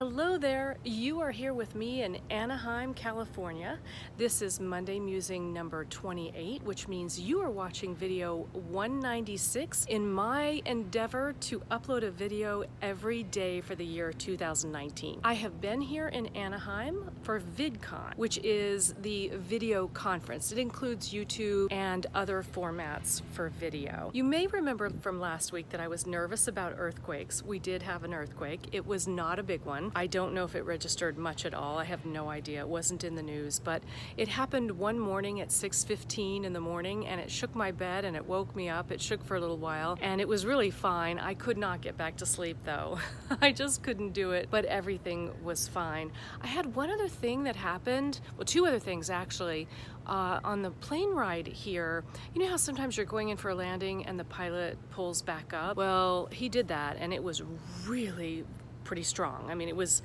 Hello there, you are here with me in Anaheim, California. This is Monday Musing number 28, which means you are watching video 196 in my endeavor to upload a video every day for the year 2019. I have been here in Anaheim for Vidcon, which is the video conference. It includes YouTube and other formats for video. You may remember from last week that I was nervous about earthquakes. We did have an earthquake. It was not a big one. I don't know if it registered much at all. I have no idea. It wasn't in the news, but it happened one morning at 6:15 in the morning, and it shook my bed and it woke me up. It shook for a little while and it was really fine. I could not get back to sleep though. I just couldn't do it, but everything was fine. I had one other thing that happened, well, two other things actually. On the plane ride here, you know how sometimes you're going in for a landing and the pilot pulls back up? Well, he did that and it was really pretty strong. I mean, it was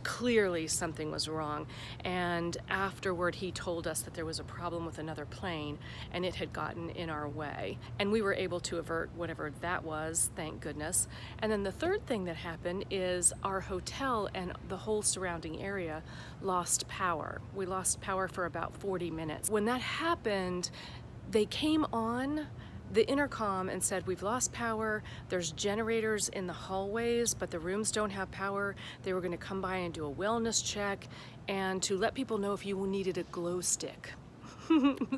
clearly something was wrong. And afterward, he told us that there was a problem with another plane and it had gotten in our way. And we were able to avert whatever that was, thank goodness. And then the third thing that happened is our hotel and the whole surrounding area lost power. We lost power for about 40 minutes. When that happened, they came on the intercom and said, we've lost power, there's generators in the hallways, but the rooms don't have power. They were gonna come by and do a wellness check and to let people know if you needed a glow stick.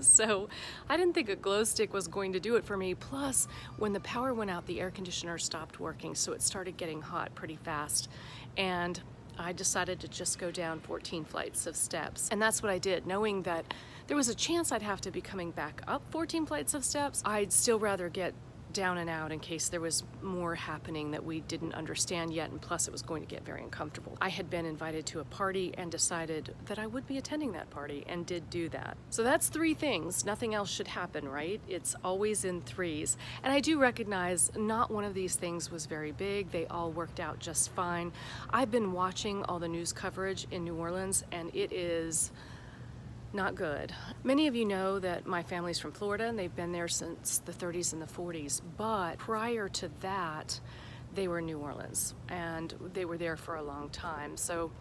So I didn't think a glow stick was going to do it for me. Plus, when the power went out, the air conditioner stopped working, so it started getting hot pretty fast. And I decided to just go down 14 flights of steps. And that's what I did, knowing that there was a chance I'd have to be coming back up 14 flights of steps. I'd still rather get down and out in case there was more happening that we didn't understand yet, and plus it was going to get very uncomfortable. I had been invited to a party and decided that I would be attending that party and did do that. So that's three things. Nothing else should happen, right? It's always in threes. And I do recognize not one of these things was very big. They all worked out just fine. I've been watching all the news coverage in New Orleans and it is not good. Many of you know that my family's from Florida and they've been there since the 30s and the 40s, but prior to that, they were in New Orleans and they were there for a long time. So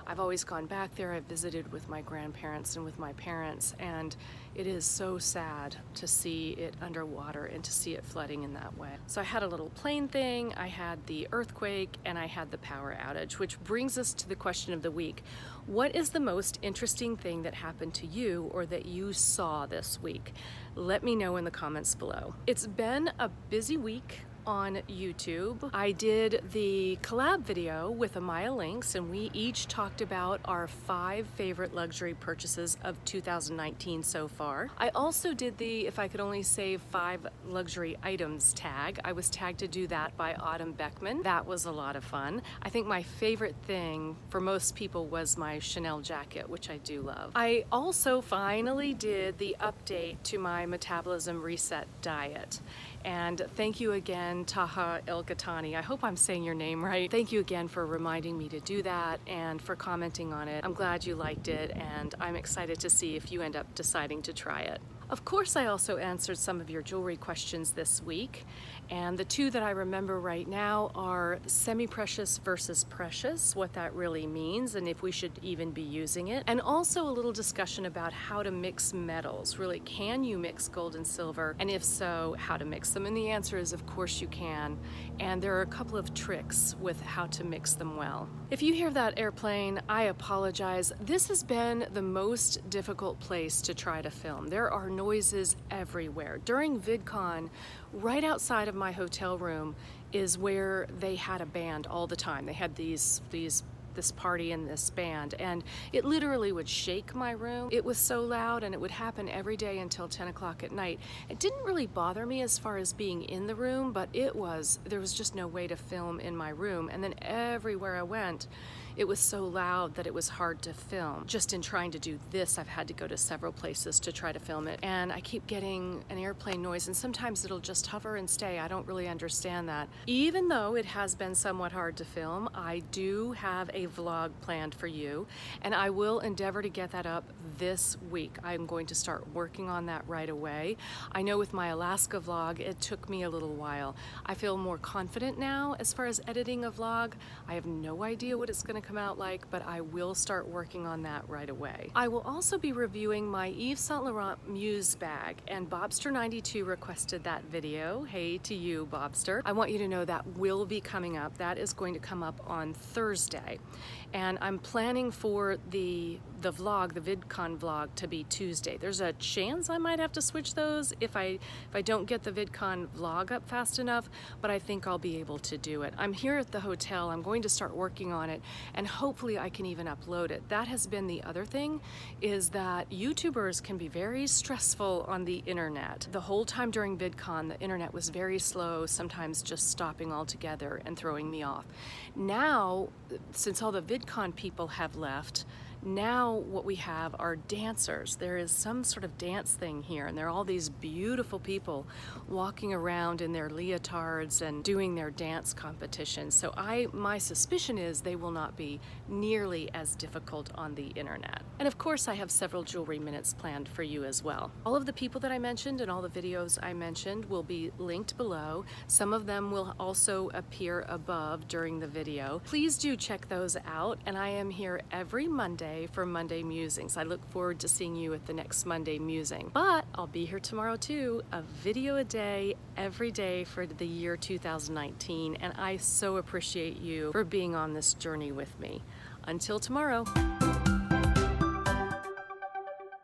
I've always gone back there. I've visited with my grandparents and with my parents, and it is so sad to see it underwater and to see it flooding in that way. So I had a little plane thing, I had the earthquake, and I had the power outage, which brings us to the question of the week. What is the most interesting thing that happened to you or that you saw this week? Let me know in the comments below. It's been a busy week on YouTube. I did the collab video with Amaya Links and we each talked about our 5 favorite luxury purchases of 2019 so far. I also did the if I could only save 5 luxury items tag. I was tagged to do that by Autumn Beckman. That was a lot of fun. I think my favorite thing for most people was my Chanel jacket, which I do love. I also finally did the update to my Metabolism Reset diet. And thank you again, Taha El Ghatani. I hope I'm saying your name right. Thank you again for reminding me to do that and for commenting on it. I'm glad you liked it and I'm excited to see if you end up deciding to try it. Of course, I also answered some of your jewelry questions this week, and the two that I remember right now are semi-precious versus precious, what that really means, and if we should even be using it, and also a little discussion about how to mix metals. Really, can you mix gold and silver, and if so, how to mix them? And the answer is, of course you can, and there are a couple of tricks with how to mix them well. If you hear that airplane, I apologize. This has been the most difficult place to try to film. There are noises everywhere. During VidCon, right outside of my hotel room is where they had a band all the time. They had this party and this band, and it literally would shake my room. It was so loud, and it would happen every day until 10 o'clock at night. It didn't really bother me as far as being in the room, but there was just no way to film in my room. And then everywhere I went, it was so loud that it was hard to film. Just in trying to do this, I've had to go to several places to try to film it, and I keep getting an airplane noise, and sometimes it'll just hover and stay. I don't really understand that. Even though it has been somewhat hard to film, I do have a a vlog planned for you, and I will endeavor to get that up this week. I'm going to start working on that right away. I know with my Alaska vlog, it took me a little while. I feel more confident now as far as editing a vlog. I have no idea what it's going to come out like, but I will start working on that right away. I will also be reviewing my Yves Saint Laurent Muse bag, and Bobster92 requested that video. Hey to you, Bobster. I want you to know that will be coming up. That is going to come up on Thursday, and I'm planning for the vlog, the VidCon vlog, to be Tuesday. There's a chance I might have to switch those if I don't get the VidCon vlog up fast enough, but I think I'll be able to do it. I'm here at the hotel. I'm going to start working on it, and hopefully I can even upload it. That has been the other thing, is that YouTubers can be very stressful on the internet. The whole time during VidCon, the internet was very slow, sometimes just stopping altogether and throwing me off. Now, since all the VidCon people have left, now what we have are dancers. There is some sort of dance thing here, and there are all these beautiful people walking around in their leotards and doing their dance competitions. So my suspicion is they will not be nearly as difficult on the internet. And of course I have several jewelry minutes planned for you as well. All of the people that I mentioned and all the videos I mentioned will be linked below. Some of them will also appear above during the video. Please do check those out, and I am here every Monday for Monday Musings. I look forward to seeing you at the next Monday Musing. But I'll be here tomorrow too, a video a day, every day for the year 2019, and I so appreciate you for being on this journey with me. Until tomorrow.